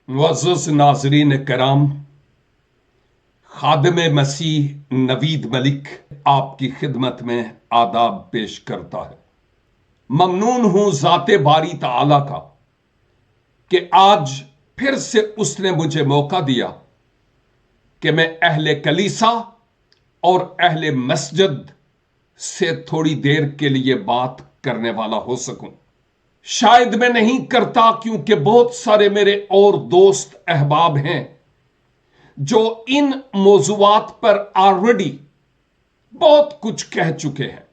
मुअज़्ज़ज़ नाज़रीन करام, खादिम मसीह नवीद मलिक आपकी खिदमत में आदाब पेश करता है। ममनून हूं ज़ाते बारी ताला का कि आज फिर से उसने मुझे मौका दिया कि मैं अहले कलीसा और अहले मस्जिद से थोड़ी देर के लिए बात करने वाला हो सकूं। शायद मैं नहीं करता क्योंकि बहुत सारे मेरे और दोस्त अहबाब हैं जो इन मौज़ूआत पर ऑलरेडी बहुत कुछ कह चुके हैं।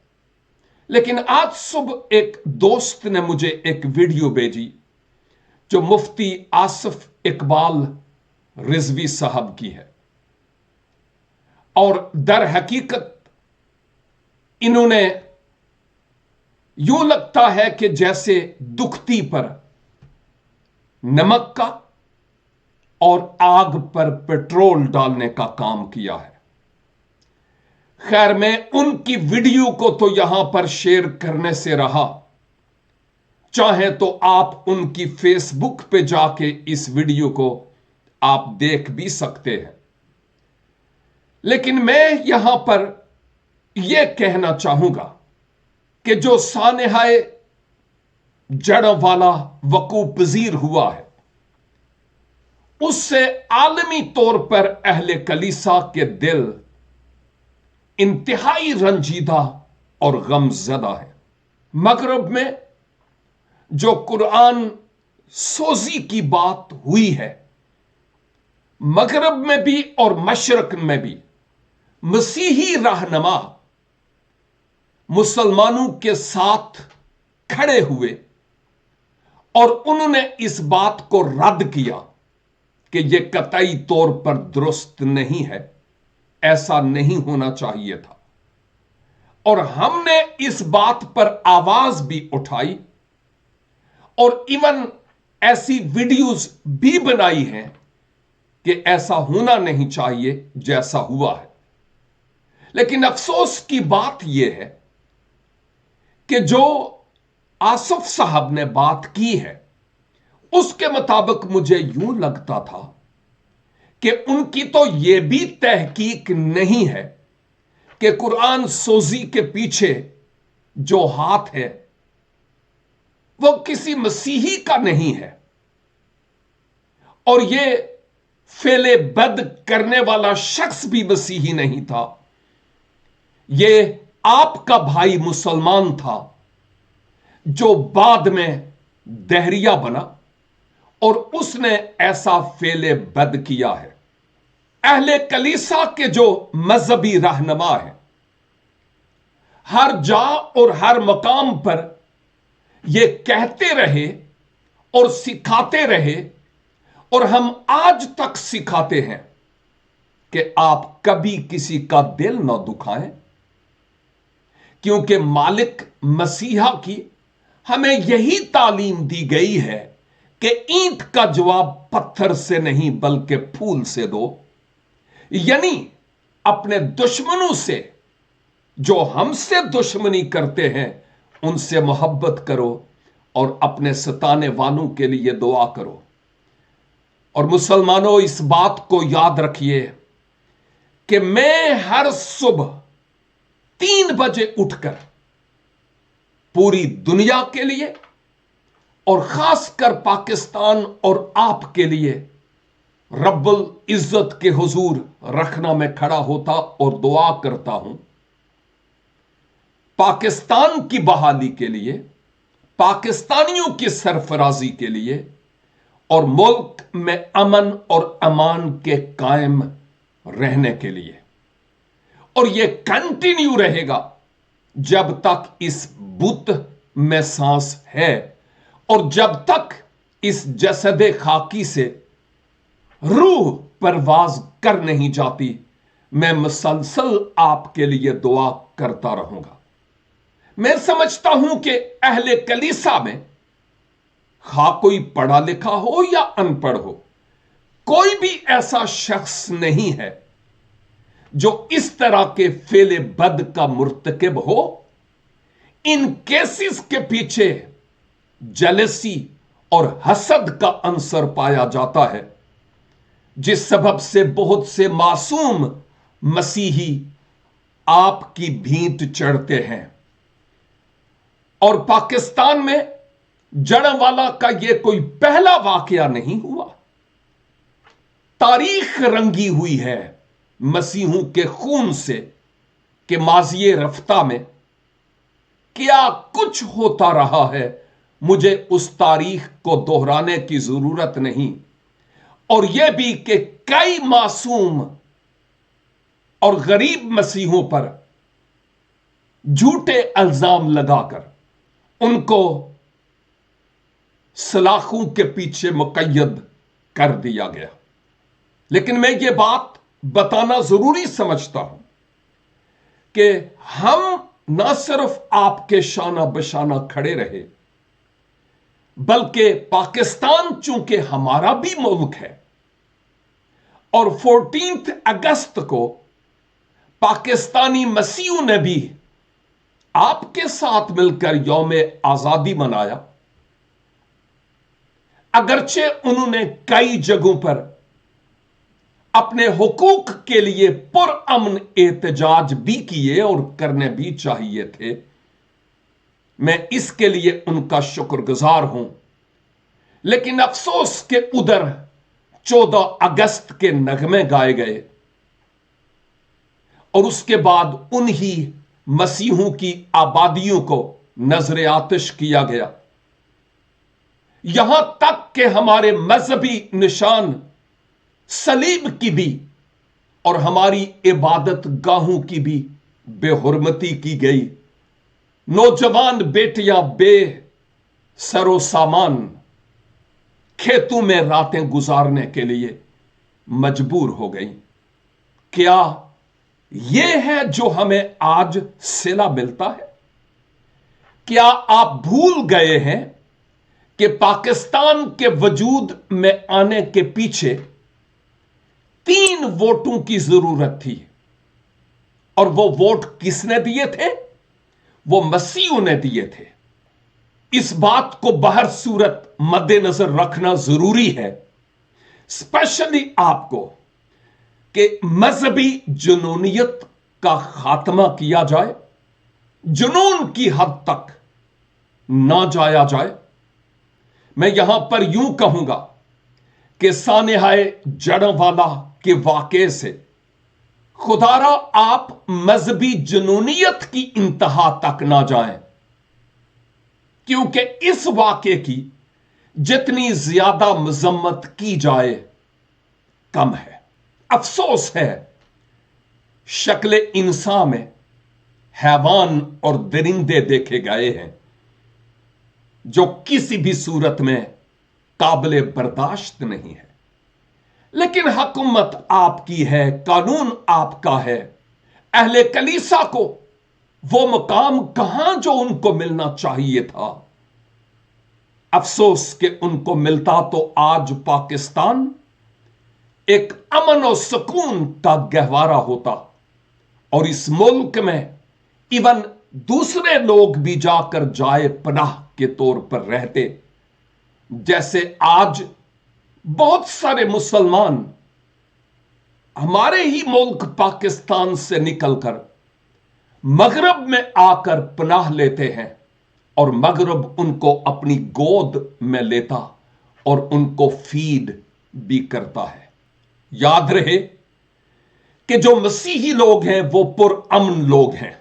लेकिन आज सुबह एक दोस्त ने मुझे एक वीडियो भेजी जो मुफ्ती आसिफ इकबाल रिजवी साहब की है, और दर हकीकत इन्होंने यूं लगता है कि जैसे दुखती पर नमक का और आग पर पेट्रोल डालने का काम किया है। खैर, मैं उनकी वीडियो को तो यहां पर शेयर करने से रहा, चाहे तो आप उनकी फेसबुक पे जाके इस वीडियो को आप देख भी सकते हैं। लेकिन मैं यहां पर यह कहना चाहूंगा कि जो सानेहाए जड़ वाला वकूफ पजीर हुआ है, उससे आलमी तौर पर अहले कलीसा के दिल इंतहाई रंजीदा और गमज़दा है। मगरब में जो कुरान सोजी की बात हुई है, मगरब में भी और मशरक में भी मसीही रहनुमा मुसलमानों के साथ खड़े हुए और उन्होंने इस बात को रद्द किया कि यह कतई तौर पर दुरुस्त नहीं है, ऐसा नहीं होना चाहिए था। और हमने इस बात पर आवाज भी उठाई और इवन ऐसी वीडियोस भी बनाई हैं कि ऐसा होना नहीं चाहिए जैसा हुआ है। लेकिन अफसोस की बात यह है कि जो आसिफ साहब ने बात की है, उसके मुताबिक मुझे यूं लगता था कि उनकी तो यह भी तहकीक नहीं है कि कुरान सोजी के पीछे जो हाथ है वो किसी मसीही का नहीं है, और यह फेले बद करने वाला शख्स भी मसीही नहीं था। यह आपका भाई मुसलमान था जो बाद में दहरिया बना और उसने ऐसा फेले बद किया है। अहले कलीसा के जो मजहबी रहनुमा है, हर जा और हर मकाम पर ये कहते रहे और सिखाते रहे, और हम आज तक सिखाते हैं कि आप कभी किसी का दिल ना दुखाएं, क्योंकि मालिक मसीहा की हमें यही तालीम दी गई है कि ईंट का जवाब पत्थर से नहीं बल्कि फूल से दो। यानी अपने दुश्मनों से, जो हमसे दुश्मनी करते हैं, उनसे मोहब्बत करो और अपने सताने वालों के लिए दुआ करो। और मुसलमानों, इस बात को याद रखिए कि मैं हर सुबह 3 बजे उठकर पूरी दुनिया के लिए और खासकर पाकिस्तान और आपके लिए रब्बुल इज्जत के हुजूर रखना में खड़ा होता और दुआ करता हूं, पाकिस्तान की बहाली के लिए, पाकिस्तानियों की सरफराजी के लिए और मुल्क में अमन और अमान के कायम रहने के लिए। और यह कंटिन्यू रहेगा जब तक इस बुत में सांस है और जब तक इस जसदे खाकी से रूह परवाज कर नहीं जाती। मैं मुसलसल आपके लिए दुआ करता रहूंगा। मैं समझता हूं कि अहले कलीसा में खा कोई पढ़ा लिखा हो या अनपढ़ हो, कोई भी ऐसा शख्स नहीं है जो इस तरह के फेले बद का मुर्तकिब हो। इन केसेस के पीछे जलसी اور حسد کا عنصر پایا جاتا ہے، جس سبب سے بہت سے معصوم مسیحی آپ کی بھینٹ چڑھتے ہیں۔ اور پاکستان میں جڑوالا کا یہ کوئی پہلا واقعہ نہیں ہوا۔ تاریخ رنگی ہوئی ہے مسیحوں کے خون سے کہ ماضی رفتہ میں کیا کچھ ہوتا رہا ہے، مجھے اس تاریخ کو دہرانے کی ضرورت نہیں۔ اور یہ بھی کہ کئی معصوم اور غریب مسیحوں پر جھوٹے الزام لگا کر ان کو سلاخوں کے پیچھے مقید کر دیا گیا۔ لیکن میں یہ بات بتانا ضروری سمجھتا ہوں کہ ہم نہ صرف آپ کے شانہ بشانہ کھڑے رہے، بلکہ پاکستان چونکہ ہمارا بھی ملک ہے، اور 14 اگست کو پاکستانی مسیحوں نے بھی آپ کے ساتھ مل کر یوم آزادی منایا، اگرچہ انہوں نے کئی جگہوں پر اپنے حقوق کے لیے پرامن احتجاج بھی کیے اور کرنے بھی چاہیے تھے۔ میں اس کے لیے ان کا شکر گزار ہوں، لیکن افسوس کہ ادھر 14 اگست کے نغمے گائے گئے اور اس کے بعد انہی مسیحوں کی آبادیوں کو نذر آتش کیا گیا، یہاں تک کہ ہمارے مذہبی نشان صلیب کی بھی اور ہماری عبادت گاہوں کی بھی بے حرمتی کی گئی۔ نوجوان بیٹیاں بے سر و سامان کھیتوں میں راتیں گزارنے کے لیے مجبور ہو گئیں۔ کیا یہ ہے جو ہمیں آج صلہ ملتا ہے؟ کیا آپ بھول گئے ہیں کہ پاکستان کے وجود میں آنے کے پیچھے 3 ووٹوں کی ضرورت تھی، اور وہ ووٹ کس نے دیے تھے؟ وہ مسیحوں نے دیے تھے۔ اس بات کو بہر صورت مد نظر رکھنا ضروری ہے، اسپیشلی آپ کو، کہ مذہبی جنونیت کا خاتمہ کیا جائے، جنون کی حد تک نہ جایا جائے۔ میں یہاں پر یوں کہوں گا کہ سانحہ جڑوالا کے واقعے سے خدارا آپ مذہبی جنونیت کی انتہا تک نہ جائیں، کیونکہ اس واقعے کی جتنی زیادہ مذمت کی جائے کم ہے۔ افسوس ہے شکل انسان میں حیوان اور درندے دیکھے گئے ہیں جو کسی بھی صورت میں قابل برداشت نہیں ہے، لیکن حکومت آپ کی ہے، قانون آپ کا ہے۔ اہل کلیسا کو وہ مقام کہاں جو ان کو ملنا چاہیے تھا؟ افسوس کہ ان کو ملتا تو آج پاکستان ایک امن و سکون کا گہوارہ ہوتا، اور اس ملک میں ایون دوسرے لوگ بھی جا کر جائے پناہ کے طور پر رہتے، جیسے آج بہت سارے مسلمان ہمارے ہی ملک پاکستان سے نکل کر مغرب میں آ کر پناہ لیتے ہیں، اور مغرب ان کو اپنی گود میں لیتا اور ان کو فیڈ بھی کرتا ہے۔ یاد رہے کہ جو مسیحی لوگ ہیں وہ پرامن لوگ ہیں،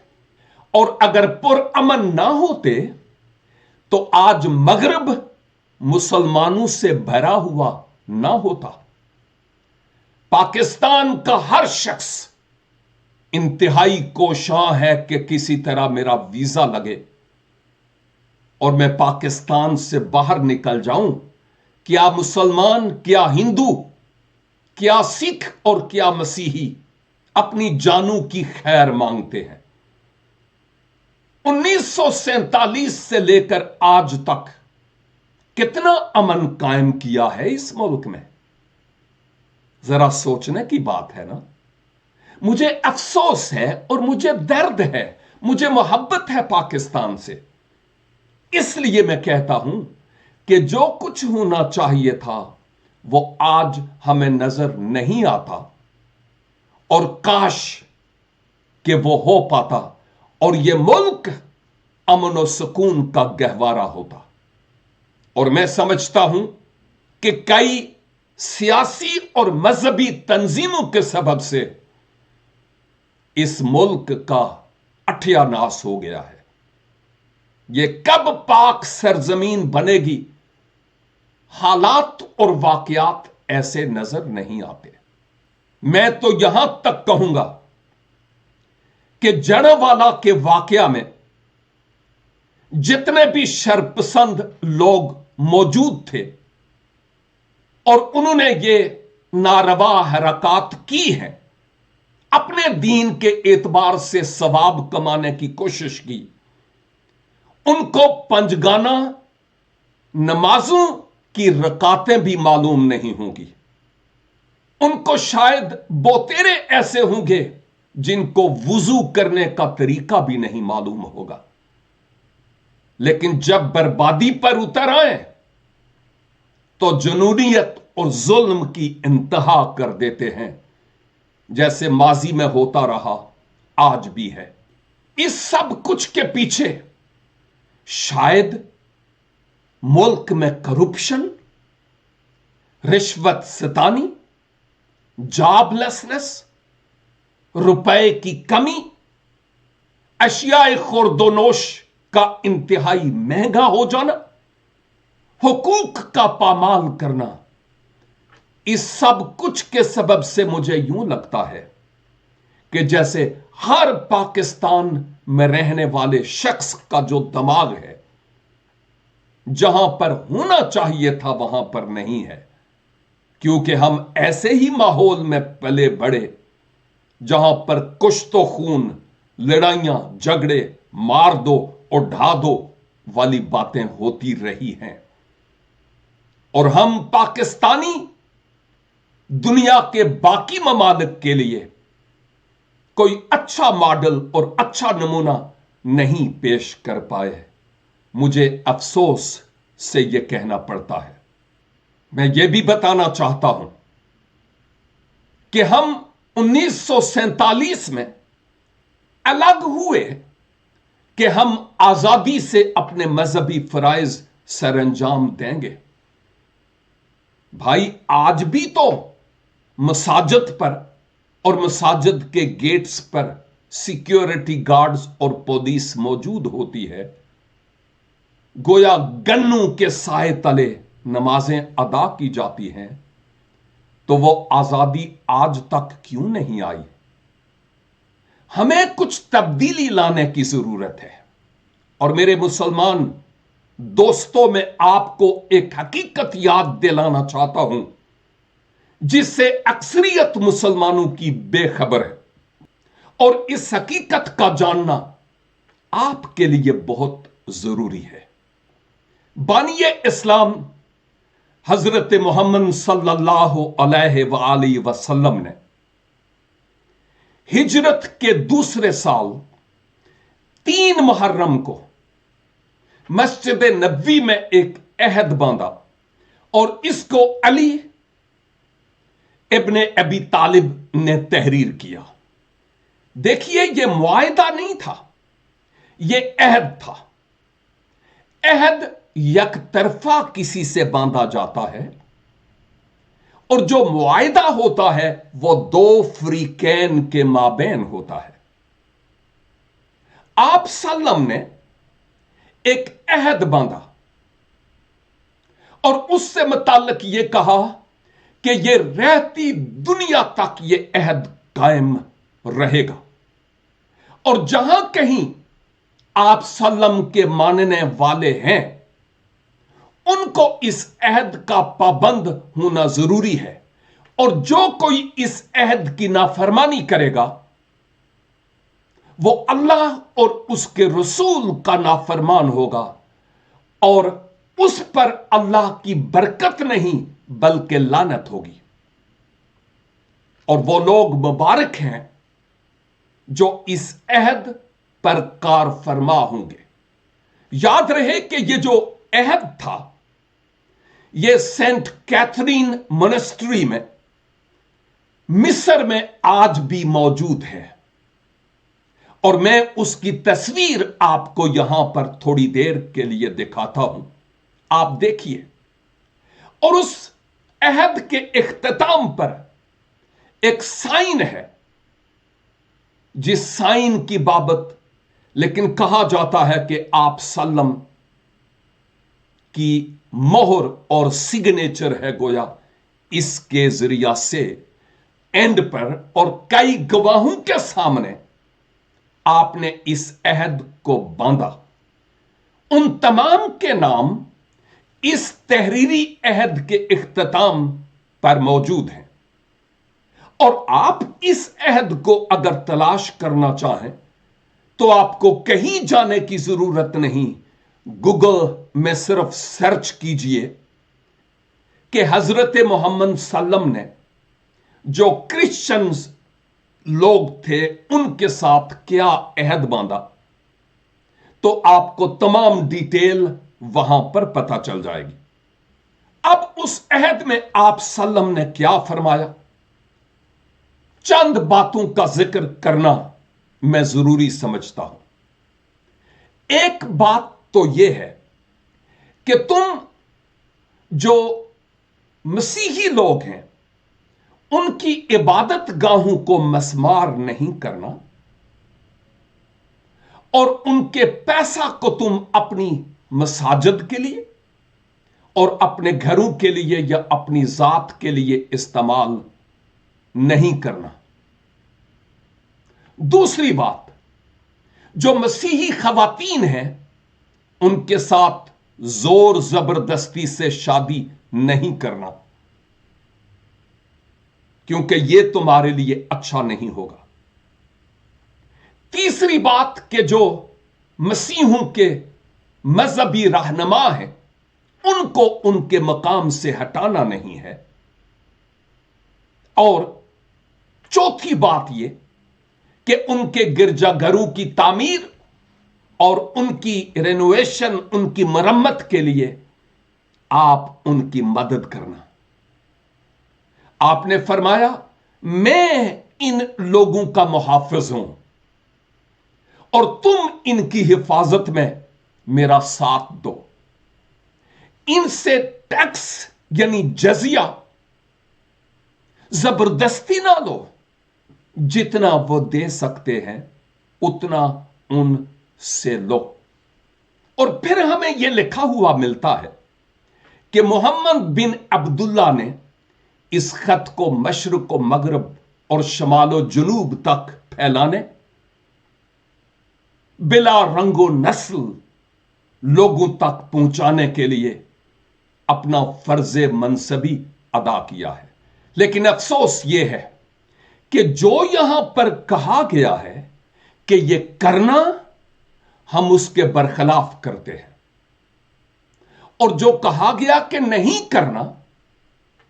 اور اگر پرامن نہ ہوتے تو آج مغرب مسلمانوں سے بھرا ہوا نہ ہوتا۔ پاکستان کا ہر شخص انتہائی کوشاں ہے کہ کسی طرح میرا ویزا لگے اور میں پاکستان سے باہر نکل جاؤں۔ کیا مسلمان، کیا ہندو، کیا سکھ اور کیا مسیحی اپنی جانوں کی خیر مانگتے ہیں؟ 1947 سے لے کر آج تک کتنا امن قائم کیا ہے اس ملک میں؟ ذرا سوچنے کی بات ہے نا۔ مجھے افسوس ہے اور مجھے درد ہے، مجھے محبت ہے پاکستان سے، اس لیے میں کہتا ہوں کہ جو کچھ ہونا چاہیے تھا وہ آج ہمیں نظر نہیں آتا، اور کاش کہ وہ ہو پاتا اور یہ ملک امن و سکون کا گہوارہ ہوتا۔ اور میں سمجھتا ہوں کہ کئی سیاسی اور مذہبی تنظیموں کے سبب سے اس ملک کا اٹھیا ناس ہو گیا ہے۔ یہ کب پاک سرزمین بنے گی؟ حالات اور واقعات ایسے نظر نہیں آتے۔ میں تو یہاں تک کہوں گا کہ جڑوالا کے واقعہ میں جتنے بھی شرپسند لوگ موجود تھے اور انہوں نے یہ ناروا حرکات کی ہیں، اپنے دین کے اعتبار سے ثواب کمانے کی کوشش کی، ان کو پنجگانہ نمازوں کی رکعتیں بھی معلوم نہیں ہوں گی۔ ان کو شاید بوتیرے ایسے ہوں گے جن کو وضو کرنے کا طریقہ بھی نہیں معلوم ہوگا، لیکن جب بربادی پر اتر آئے تو جنونیت اور ظلم کی انتہا کر دیتے ہیں، جیسے ماضی میں ہوتا رہا، آج بھی ہے۔ اس سب کچھ کے پیچھے شاید ملک میں کرپشن، رشوت ستانی، جاب لیسنس، روپے کی کمی، اشیاء خوردونوش کا انتہائی مہنگا ہو جانا، حقوق کا پامال کرنا، اس سب کچھ کے سبب سے مجھے یوں لگتا ہے کہ جیسے ہر پاکستان میں رہنے والے شخص کا جو دماغ ہے، جہاں پر ہونا چاہیے تھا وہاں پر نہیں ہے، کیونکہ ہم ایسے ہی ماحول میں پلے بڑے جہاں پر کشت و خون، لڑائیاں، جھگڑے، مار دو اور ڈھا دو والی باتیں ہوتی رہی ہیں، اور ہم پاکستانی دنیا کے باقی ممالک کے لیے کوئی اچھا ماڈل اور اچھا نمونہ نہیں پیش کر پائے۔ مجھے افسوس سے یہ کہنا پڑتا ہے۔ میں یہ بھی بتانا چاہتا ہوں کہ ہم 1947 میں الگ ہوئے کہ ہم آزادی سے اپنے مذہبی فرائض سر انجام دیں گے۔ بھائی، آج بھی تو مساجد پر اور مساجد کے گیٹس پر سیکیورٹی گارڈز اور پولیس موجود ہوتی ہے، گویا گنوں کے سائے تلے نمازیں ادا کی جاتی ہیں۔ تو وہ آزادی آج تک کیوں نہیں آئی؟ ہمیں کچھ تبدیلی لانے کی ضرورت ہے۔ اور میرے مسلمان دوستوں، میں آپ کو ایک حقیقت یاد دلانا چاہتا ہوں جس سے اکثریت مسلمانوں کی بے خبر ہے، اور اس حقیقت کا جاننا آپ کے لیے بہت ضروری ہے۔ بانی اسلام حضرت محمد صلی اللہ علیہ وآلہ وسلم نے ہجرت کے دوسرے سال 3 محرم کو مسجد نبوی میں ایک عہد باندھا، اور اس کو علی ابن ابی طالب نے تحریر کیا۔ دیکھیے، یہ معاہدہ نہیں تھا، یہ عہد تھا۔ عہد یک طرفہ کسی سے باندھا جاتا ہے، اور جو معاہدہ ہوتا ہے وہ 2 فریقین کے مابین ہوتا ہے۔ آپ صلی اللہ علیہ وسلم نے ایک عہد باندھا اور اس سے متعلق یہ کہا کہ یہ رہتی دنیا تک یہ عہد قائم رہے گا، اور جہاں کہیں آپ صلی اللہ علیہ وسلم کے ماننے والے ہیں ان کو اس عہد کا پابند ہونا ضروری ہے، اور جو کوئی اس عہد کی نافرمانی کرے گا وہ اللہ اور اس کے رسول کا نافرمان ہوگا، اور اس پر اللہ کی برکت نہیں بلکہ لعنت ہوگی۔ اور وہ لوگ مبارک ہیں جو اس عہد پر کار فرما ہوں گے۔ یاد رہے کہ یہ جو عہد تھا ये सेंट कैथरीन मोनेस्ट्री में मिस्र में आज भी मौजूद है, और मैं उसकी तस्वीर आपको यहां पर थोड़ी देर के लिए दिखाता हूं। आप देखिए, और उस अहद के इख्तिताम पर एक साइन है, जिस साइन की बाबत लेकिन कहा जाता है कि आप सल्लम की मोहर और सिग्नेचर है, गोया इसके जरिया से एंड पर और कई गवाहों के सामने आपने इस अहद को बांधा। उन तमाम के नाम इस तहरीरी अहद के इख्तिताम पर मौजूद हैं, और आप इस अहद को अगर तलाश करना चाहें तो आपको कहीं जाने की जरूरत नहीं। गूगल में सिर्फ सर्च कीजिए कि हजरत मोहम्मद सल्लम ने जो क्रिश्चियंस लोग थे उनके साथ क्या अहद बांधा, तो आपको तमाम डिटेल वहां पर पता चल जाएगी। अब उस अहद में आप सल्लम ने क्या फरमाया, चंद बातों का जिक्र करना मैं जरूरी समझता हूं। एक बात तो यह है कि तुम जो मसीही लोग हैं उनकी इबादत गाहों को मसमार नहीं करना, और उनके पैसा को तुम अपनी मसाजिद के लिए और अपने घरों के लिए या अपनी जात के लिए इस्तेमाल नहीं करना। दूसरी बात, जो मसीही खवातीन हैं उनके साथ जोर जबरदस्ती से शादी नहीं करना, क्योंकि यह तुम्हारे लिए अच्छा नहीं होगा। तीसरी बात कि जो मसीहों के मजहबी रहनुमा हैं उनको उनके मकाम से हटाना नहीं है। और चौथी बात यह कि उनके गिरजाघरों की तामीर और उनकी रेनोवेशन, उनकी मरम्मत के लिए आप उनकी मदद करना। आपने फरमाया, मैं इन लोगों का मुहाफिज हूं और तुम इनकी हिफाजत में मेरा साथ दो। इनसे टैक्स यानी जजिया जबरदस्ती ना लो, जितना वो दे सकते हैं उतना उनसे लो। और फिर हमें यह लिखा हुआ मिलता है कि मोहम्मद बिन अब्दुल्ला ने इस खत को मशरक व मगरब और शमालो जुनूब तक फैलाने, बिला रंगो नस्ल लोगों तक पहुंचाने के लिए अपना फर्ज मनसबी अदा किया है। लेकिन अफसोस यह है कि जो यहां पर कहा गया है कि यह करना, हम उसके बरखिलाफ करते हैं, और जो कहा गया कि नहीं करना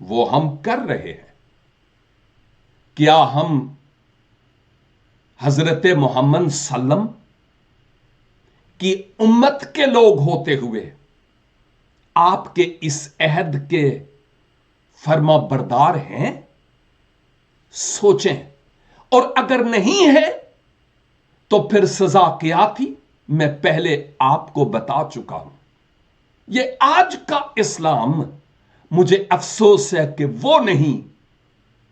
वो हम कर रहे हैं। क्या हम हजरत मोहम्मद सल्लम की उम्मत के लोग होते हुए आपके इस अहद के फर्मा बरदार हैं? सोचें, और अगर नहीं है तो फिर सजा क्या थी, मैं पहले आपको बता चुका हूं। यह आज का इस्लाम, मुझे अफसोस है कि वो नहीं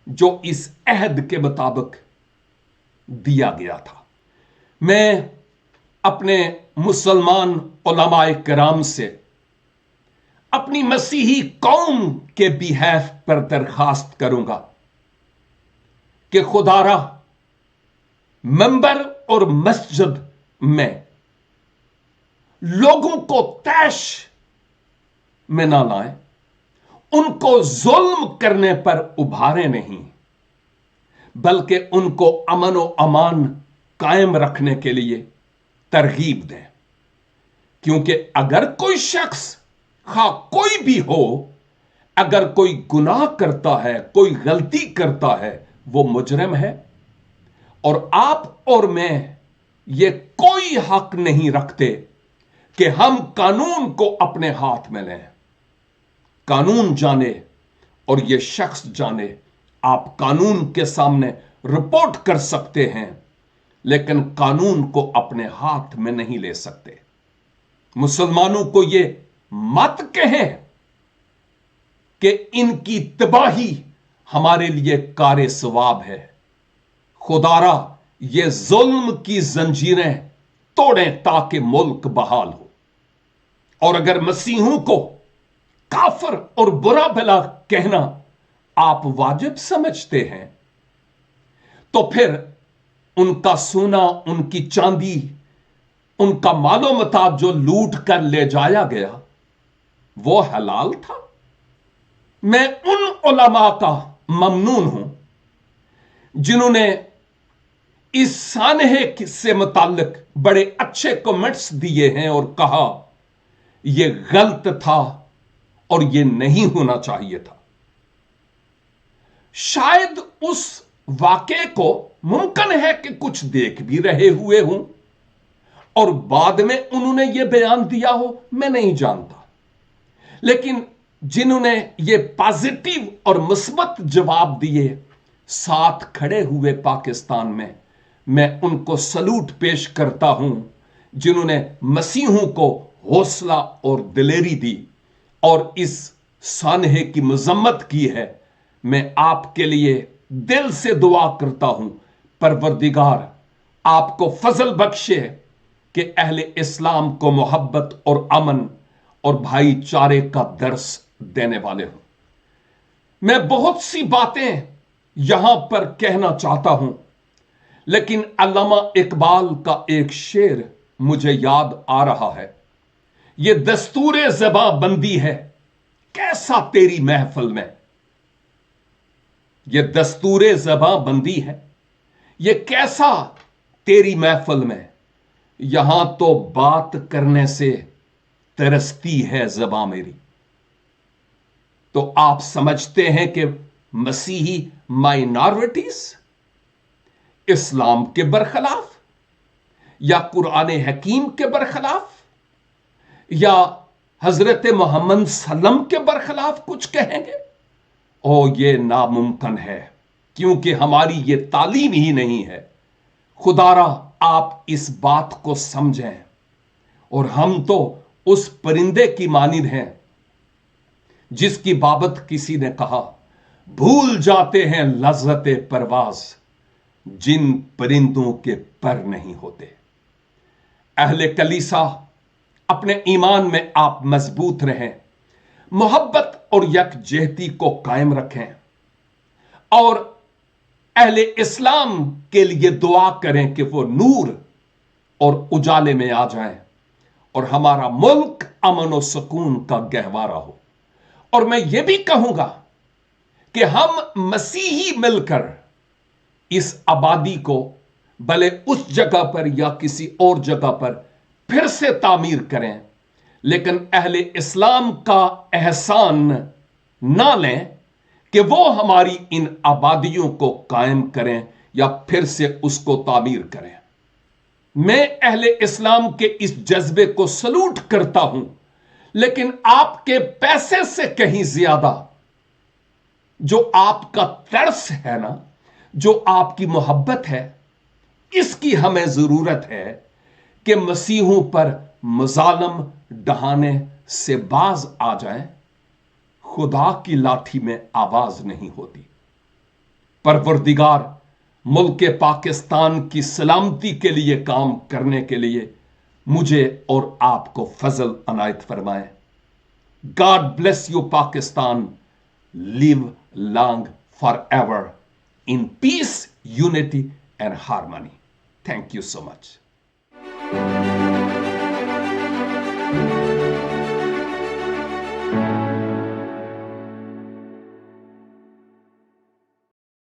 जो इस अहद के मुताबिक दिया गया था। मैं अपने मुसलमान उलमाए किराम से अपनी मसीही कौम के बिहाफ पर दरखास्त करूंगा कि खुदारा मंबर और मस्जिद में लोगों को तैश में ना लाएं, उनको जुल्म करने पर उभारे नहीं, बल्कि उनको अमन व अमान कायम रखने के लिए तरगीब दें। क्योंकि अगर कोई शख्स, खा कोई भी हो, अगर कोई गुनाह करता है, कोई गलती करता है, वो मुजरिम है। और आप और मैं ये कोई हक नहीं रखते कि हम कानून को अपने हाथ में लें। कानून जाने और ये शख्स जाने, आप कानून के सामने रिपोर्ट कर सकते हैं, लेकिन कानून को अपने हाथ में नहीं ले सकते। मुसलमानों को ये मत कहें कि इनकी तबाही हमारे लिए कारे सवाब है। खुदारा ये जुल्म की जंजीरें तोड़ें ताकि मुल्क बहाल हो। और अगर मसीहों को काफिर और बुरा भला कहना आप वाजिब समझते हैं, तो फिर उनका सोना, उनकी चांदी, उनका मालो मता जो लूट कर ले जाया गया, वो हलाल था। मैं उन उलमा का ममनून हूं जिन्होंने इस सानहे से मुताल्लिक बड़े अच्छे कमेंट्स दिए हैं और कहा यह गलत था और यह नहीं होना चाहिए था। शायद उस वाक़े को मुमकिन है कि कुछ देख भी रहे हुए हों और बाद में उन्होंने यह बयान दिया हो, मैं नहीं जानता। लेकिन जिन्होंने ये पॉजिटिव और मुस्बत जवाब दिए, साथ खड़े हुए पाकिस्तान में, मैं उनको सलूट पेश करता हूं, जिन्होंने मसीहों को हौसला और दिलेरी दी और इस सानहे की मजम्मत की है। मैं आपके लिए दिल से दुआ करता हूं, परवरदिगार आपको फजल बख्शे कि अहले इस्लाम को मोहब्बत और अमन और भाईचारे का दर्स देने वाले हो। मैं बहुत सी बातें यहां पर कहना चाहता हूं, लेकिन अल्लामा इकबाल का एक शेर मुझे याद आ रहा है। यह दस्तूरे ज़बां बंदी है कैसा तेरी महफिल में, यह दस्तूरे ज़बां बंदी है यह कैसा तेरी महफिल में, यहां तो बात करने से तरसती है ज़बां मेरी। तो आप समझते हैं कि मसीही माइनॉरिटीज इस्लाम के बरखिलाफ या कुरान हकीम के बरखिलाफ या हजरत मोहम्मद सल्लम के बरखिलाफ कुछ कहेंगे? ओ ये नामुमकिन है, क्योंकि हमारी ये तालीम ही नहीं है। खुदारा आप इस बात को समझें। और हम तो उस परिंदे की मानिंद हैं जिसकी बाबत किसी ने कहा, भूल जाते हैं लज्जते परवाज जिन परिंदों के पर नहीं होते। अहले कलीसा, अपने ईमान में आप मजबूत रहें, मोहब्बत और यकजहती को कायम रखें और अहले इस्लाम के लिए दुआ करें कि वो नूर और उजाले में आ जाएं और हमारा मुल्क अमन और सुकून का गहवारा हो। और मैं ये भी कहूंगा कि हम मसीही मिलकर इस आबादी को भले उस जगह पर या किसी और जगह पर फिर से तामीर करें, लेकिन अहले इस्लाम का एहसान ना लें कि वो हमारी इन आबादियों को कायम करें या फिर से उसको तामीर करें। मैं अहले इस्लाम के इस जज्बे को सलूट करता हूं, लेकिन आपके पैसे से कहीं ज्यादा जो आपका तरस है ना, जो आपकी मोहब्बत है, इसकी हमें जरूरत है कि मसीहों पर मुजालम डहाने से बाज आ जाएं। खुदा की लाठी में आवाज नहीं होती। परवरदिगार मुल्क पाकिस्तान की सलामती के लिए काम करने के लिए मुझे और आपको फजल अनायत फरमाए। God bless you Pakistan, live long for ever in peace, unity and harmony. Thank you so much.